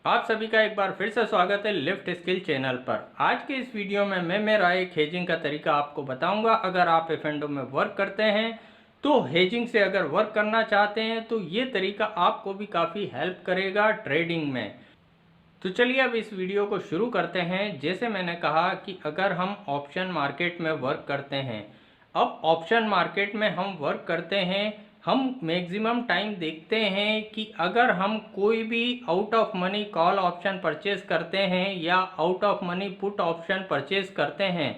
आप सभी का एक बार फिर से स्वागत है लिफ्ट स्किल चैनल पर। आज के इस वीडियो में मैं मेरा एक हेजिंग का तरीका आपको बताऊंगा। अगर आप एफ&ओ में वर्क करते हैं तो हेजिंग से अगर वर्क करना चाहते हैं तो ये तरीका आपको भी काफ़ी हेल्प करेगा ट्रेडिंग में। तो चलिए अब इस वीडियो को शुरू करते हैं। जैसे मैंने कहा कि अगर हम ऑप्शन मार्केट में वर्क करते हैं, अब ऑप्शन मार्केट में हम वर्क करते हैं, हम मैक्सिमम टाइम देखते हैं कि अगर हम कोई भी out of money call option purchase करते हैं या out of money put option purchase करते हैं,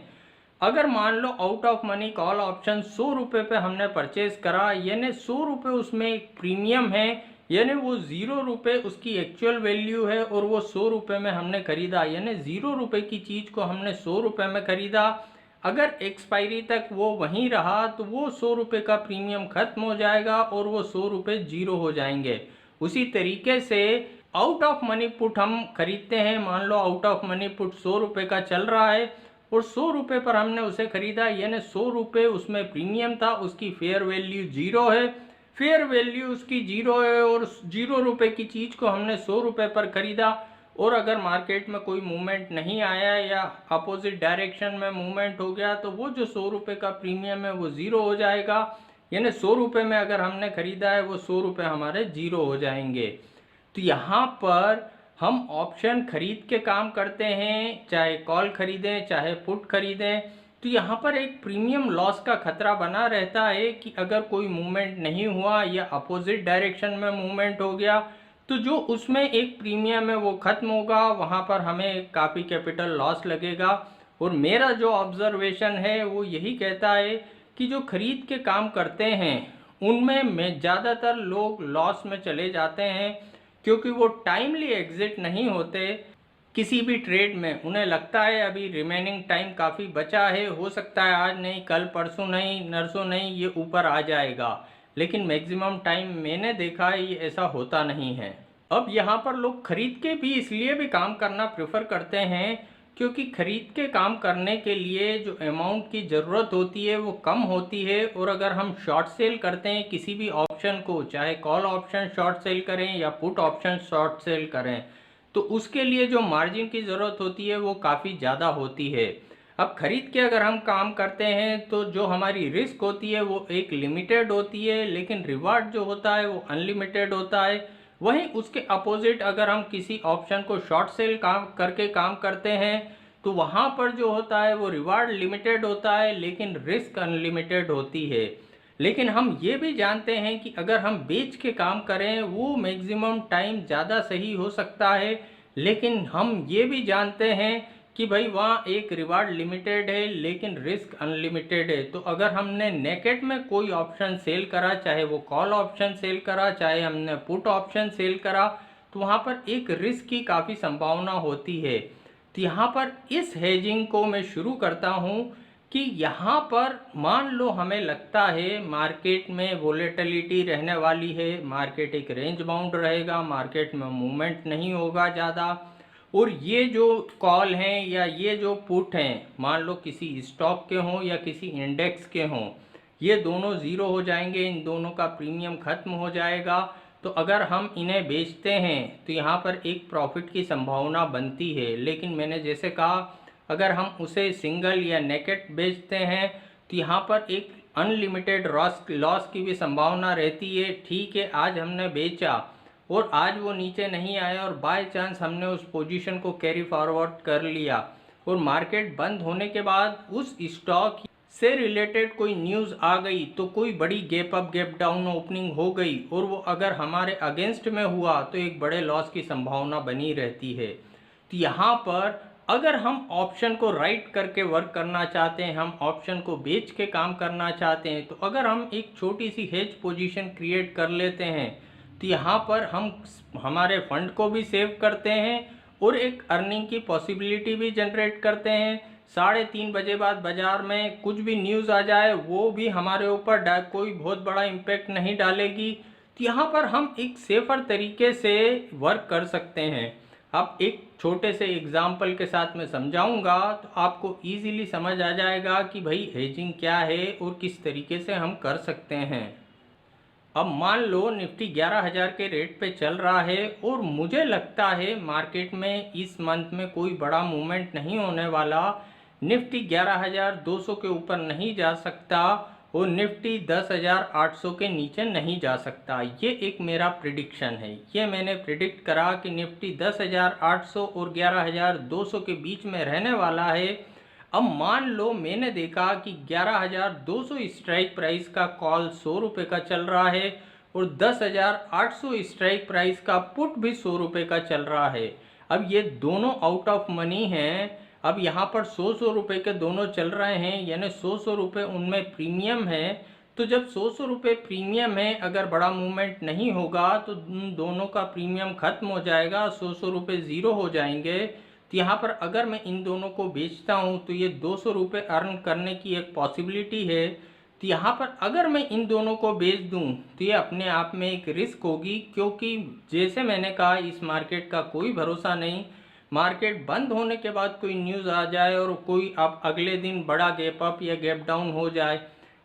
अगर मान लो out of money call option 100 रुपये पे हमने परचेज करा, यानी 100 रुपये उसमें एक प्रीमियम है, यानी वो 0 रुपये उसकी एक्चुअल वैल्यू है और वो 100 रुपये में हमने खरीदा, यानी 0 रुपये की चीज़ को हमने 100 रुपये में खरीदा। अगर एक्सपायरी तक वो वहीं रहा तो वो 100 रुपये का प्रीमियम खत्म हो जाएगा और वो 100 रुपये जीरो हो जाएंगे। उसी तरीके से आउट ऑफ मनी पुट हम खरीदते हैं, मान लो आउट ऑफ मनी पुट 100 रुपये का चल रहा है और 100 रुपये पर हमने उसे खरीदा, यानी 100 रुपये उसमें प्रीमियम था, उसकी फेयर वैल्यू जीरो है, फेयर वैल्यू उसकी जीरो है और 0 रुपये की चीज़ को हमने 100 रुपये पर खरीदा। और अगर मार्केट में कोई मूवमेंट नहीं आया या अपोजिट डायरेक्शन में मूवमेंट हो गया तो वो जो 100 रुपये का प्रीमियम है वो ज़ीरो हो जाएगा, यानी 100 रुपये में अगर हमने खरीदा है वो 100 रुपये हमारे ज़ीरो हो जाएंगे। तो यहाँ पर हम ऑप्शन खरीद के काम करते हैं, चाहे कॉल खरीदें चाहे पुट खरीदें, तो यहाँ पर एक प्रीमियम लॉस का खतरा बना रहता है कि अगर कोई मूवमेंट नहीं हुआ या अपोजिट डायरेक्शन में मूवमेंट हो गया तो जो उसमें एक प्रीमियम है वो ख़त्म होगा, वहाँ पर हमें काफ़ी कैपिटल लॉस लगेगा। और मेरा जो ऑब्जर्वेशन है वो यही कहता है कि जो खरीद के काम करते हैं उनमें ज़्यादातर लोग लॉस में चले जाते हैं, क्योंकि वो टाइमली एग्जिट नहीं होते किसी भी ट्रेड में। उन्हें लगता है अभी रिमेनिंग टाइम काफ़ी बचा है, हो सकता है आज नहीं कल परसों नहीं नरसों नहीं ये ऊपर आ जाएगा, लेकिन मैक्सिमम टाइम मैंने देखा है ये ऐसा होता नहीं है। अब यहाँ पर लोग खरीद के भी इसलिए भी काम करना प्रेफर करते हैं क्योंकि खरीद के काम करने के लिए जो अमाउंट की ज़रूरत होती है वो कम होती है, और अगर हम शॉर्ट सेल करते हैं किसी भी ऑप्शन को, चाहे कॉल ऑप्शन शॉर्ट सेल करें या पुट ऑप्शन शॉर्ट सेल करें, तो उसके लिए जो मार्जिन की ज़रूरत होती है वो काफ़ी ज़्यादा होती है। अब खरीद के अगर हम काम करते हैं तो जो हमारी रिस्क होती है वो एक लिमिटेड होती है, लेकिन रिवार्ड जो होता है वो अनलिमिटेड होता है। वहीं उसके अपोजिट अगर हम किसी ऑप्शन को शॉर्ट सेल काम करते हैं तो वहाँ पर जो होता है वो रिवार्ड लिमिटेड होता है लेकिन रिस्क अनलिमिटेड होती है। लेकिन हम ये भी जानते हैं कि अगर हम बेच के काम करें वो मैक्सिमम टाइम ज़्यादा सही हो सकता है, लेकिन हम ये भी जानते हैं कि भाई वहाँ एक रिवार्ड लिमिटेड है लेकिन रिस्क अनलिमिटेड है। तो अगर हमने नेकेट में कोई ऑप्शन सेल करा, चाहे वो कॉल ऑप्शन सेल करा चाहे हमने पुट ऑप्शन सेल करा, तो वहाँ पर एक रिस्क की काफ़ी संभावना होती है। तो यहाँ पर इस हेजिंग को मैं शुरू करता हूँ कि यहाँ पर मान लो हमें लगता है मार्केट में वोलेटिलिटी रहने वाली है, मार्केट एक रेंज बाउंड रहेगा, मार्केट में मूवमेंट नहीं होगा ज़्यादा, और ये जो कॉल हैं या ये जो पुट हैं मान लो किसी स्टॉक के हों या किसी इंडेक्स के हों, ये दोनों ज़ीरो हो जाएंगे, इन दोनों का प्रीमियम ख़त्म हो जाएगा। तो अगर हम इन्हें बेचते हैं तो यहाँ पर एक प्रॉफिट की संभावना बनती है, लेकिन मैंने जैसे कहा अगर हम उसे सिंगल या नेकेट बेचते हैं तो यहाँ पर एक अनलिमिटेड लॉस की भी संभावना रहती है। ठीक है, आज हमने बेचा और आज वो नीचे नहीं आया और बाय चांस हमने उस पोजीशन को कैरी फॉरवर्ड कर लिया और मार्केट बंद होने के बाद उस स्टॉक से रिलेटेड कोई न्यूज़ आ गई, तो कोई बड़ी gap up gap down opening हो गई और वो अगर हमारे अगेंस्ट में हुआ तो एक बड़े लॉस की संभावना बनी रहती है। तो यहाँ पर अगर हम ऑप्शन को राइट करके वर्क करना चाहते हैं, हम ऑप्शन को बेच के काम करना चाहते हैं, तो अगर हम एक छोटी सी हेज पोजीशन क्रिएट कर लेते हैं तो यहाँ पर हम हमारे फंड को भी सेव करते हैं और एक अर्निंग की पॉसिबिलिटी भी जनरेट करते हैं। 3:30 बजे बाद बाज़ार में कुछ भी न्यूज़ आ जाए वो भी हमारे ऊपर कोई बहुत बड़ा इम्पैक्ट नहीं डालेगी। तो यहाँ पर हम एक सेफ़र तरीके से वर्क कर सकते हैं। अब एक छोटे से एग्जाम्पल के साथ मैं समझाऊंगा तो आपको इजीली समझ आ जाएगा कि भाई हेजिंग क्या है और किस तरीके से हम कर सकते हैं। अब मान लो निफ्टी 11,000 के रेट पे चल रहा है और मुझे लगता है मार्केट में इस मंथ में कोई बड़ा मूवमेंट नहीं होने वाला। निफ्टी 11,200 के ऊपर नहीं जा सकता और निफ्टी 10,800 के नीचे नहीं जा सकता। ये एक मेरा प्रिडिक्शन है। ये मैंने प्रिडिक्ट करा कि निफ्टी 10,800 और 11,200 के बीच में रहने वाला है। अब मान लो मैंने देखा कि 11,200 स्ट्राइक प्राइस का कॉल 100 रुपये का चल रहा है और 10,800 स्ट्राइक प्राइस का पुट भी 100 रुपये का चल रहा है। अब ये दोनों आउट ऑफ मनी हैं। अब यहाँ पर 100 रुपये के दोनों चल रहे हैं, यानी 100 रुपये उनमें प्रीमियम है। तो जब 100 रुपये प्रीमियम है, अगर बड़ा मूवमेंट नहीं होगा तो दोनों का प्रीमियम खत्म हो जाएगा, 100 रुपये ज़ीरो हो जाएंगे। तो यहाँ पर अगर मैं इन दोनों को बेचता हूँ तो ये 200 रुपये अर्न करने की एक पॉसिबिलिटी है। तो यहाँ पर अगर मैं इन दोनों को बेच दूँ तो ये अपने आप में एक रिस्क होगी, क्योंकि जैसे मैंने कहा इस मार्केट का कोई भरोसा नहीं। मार्केट बंद होने के बाद कोई न्यूज़ आ जाए और कोई अब अगले दिन बड़ा गैप अप या गैप डाउन हो जाए,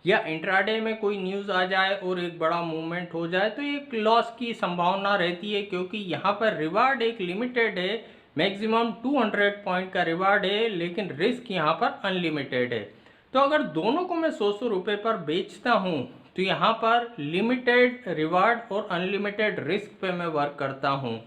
या इंट्राडे में कोई न्यूज़ आ जाए और एक बड़ा मूवमेंट हो जाए, तो एक लॉस की संभावना रहती है। क्योंकि यहाँ पर रिवार्ड एक लिमिटेड है, मैक्सिमम 200 पॉइंट का रिवार्ड है, लेकिन रिस्क यहाँ पर अनलिमिटेड है। तो अगर दोनों को मैं 100 रुपये पर बेचता हूँ तो यहाँ पर लिमिटेड रिवार्ड और अनलिमिटेड रिस्क पे मैं वर्क करता हूँ।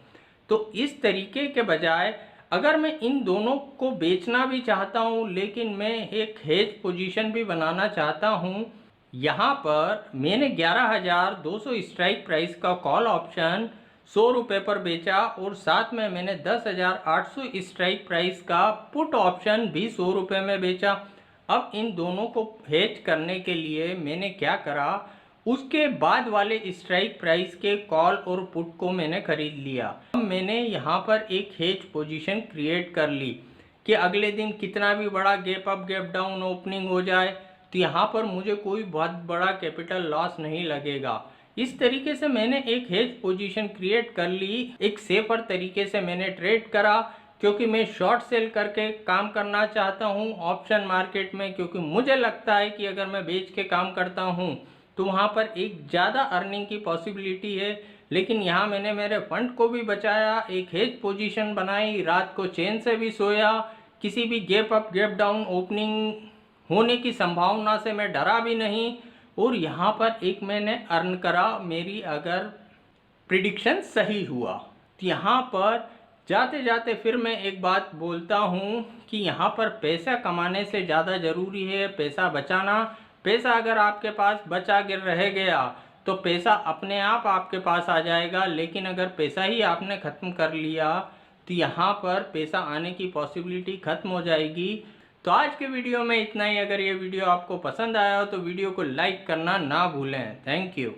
तो इस तरीके के बजाय अगर मैं इन दोनों को बेचना भी चाहता हूँ, लेकिन मैं एक हेज पोजीशन भी बनाना चाहता हूँ, यहाँ पर मैंने 11,200 स्ट्राइक प्राइस का कॉल ऑप्शन 100 रुपये पर बेचा और साथ में मैंने 10,800 स्ट्राइक प्राइस का पुट ऑप्शन भी 100 रुपये में बेचा। अब इन दोनों को हेज करने के लिए मैंने क्या करा, उसके बाद वाले स्ट्राइक प्राइस के कॉल और पुट को मैंने खरीद लिया। अब मैंने यहाँ पर एक हेज पोजीशन क्रिएट कर ली कि अगले दिन कितना भी बड़ा gap up gap down opening हो जाए तो यहाँ पर मुझे कोई बहुत बड़ा कैपिटल लॉस नहीं लगेगा। इस तरीके से मैंने एक हेज पोजीशन क्रिएट कर ली। एक सेफर तरीके से मैंने ट्रेड करा, क्योंकि मैं शॉर्ट सेल करके काम करना चाहता हूँ ऑप्शन मार्केट में, क्योंकि मुझे लगता है कि अगर मैं बेच के काम करता हूँ तो वहाँ पर एक ज़्यादा अर्निंग की पॉसिबिलिटी है। लेकिन यहाँ मैंने मेरे फंड को भी बचाया, एक हेज पोजीशन बनाई, रात को चैन से भी सोया, किसी भी gap up gap down opening होने की संभावना से मैं डरा भी नहीं, और यहाँ पर एक मैंने अर्न करा। मेरी अगर प्रिडिक्शन सही हुआ तो यहाँ पर जाते जाते फिर मैं एक बात बोलता हूँ कि यहाँ पर पैसा कमाने से ज़्यादा ज़रूरी है पैसा बचाना। पैसा अगर आपके पास बचा गिर रह गया तो पैसा अपने आप आपके पास आ जाएगा, लेकिन अगर पैसा ही आपने ख़त्म कर लिया तो यहाँ पर पैसा आने की पॉसिबिलिटी ख़त्म हो जाएगी। तो आज के वीडियो में इतना ही। अगर ये वीडियो आपको पसंद आया हो तो वीडियो को लाइक करना ना भूलें। Thank you.